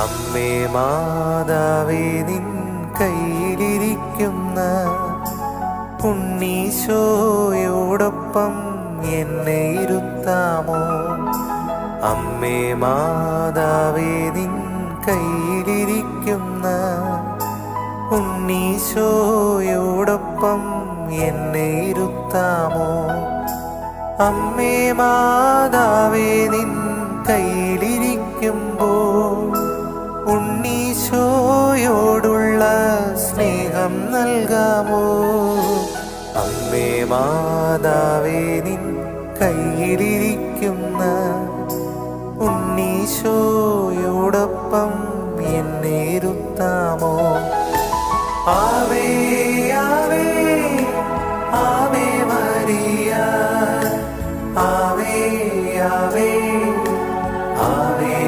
അമ്മേ മാതാവേ നിൻ കയ്യിലിരിക്കുന്ന ഉണ്ണീശോയോടൊപ്പം എന്നെ ഇരുത്താമോ? അമ്മേ മാതാവേ നിൻ കയ്യിലിരിക്കുന്ന ഉണ്ണീശോയോടൊപ്പം എന്നെ ഇരുത്താമോ? അമ്മേ മാതാവേ നിൻ കയ്യിലിരിക്കുമ്പോൾ ഉണ്ണീശോയോടുള്ള സ്നേഹം നൽകാമോ? അമ്മേ മാതാവേ നിൻ കയ്യിലിരിക്കുന്ന ഉണ്ണീശോയോടൊപ്പം എന്നെ ഇരുത്താമോ? ആവേ ആവേ ആവേ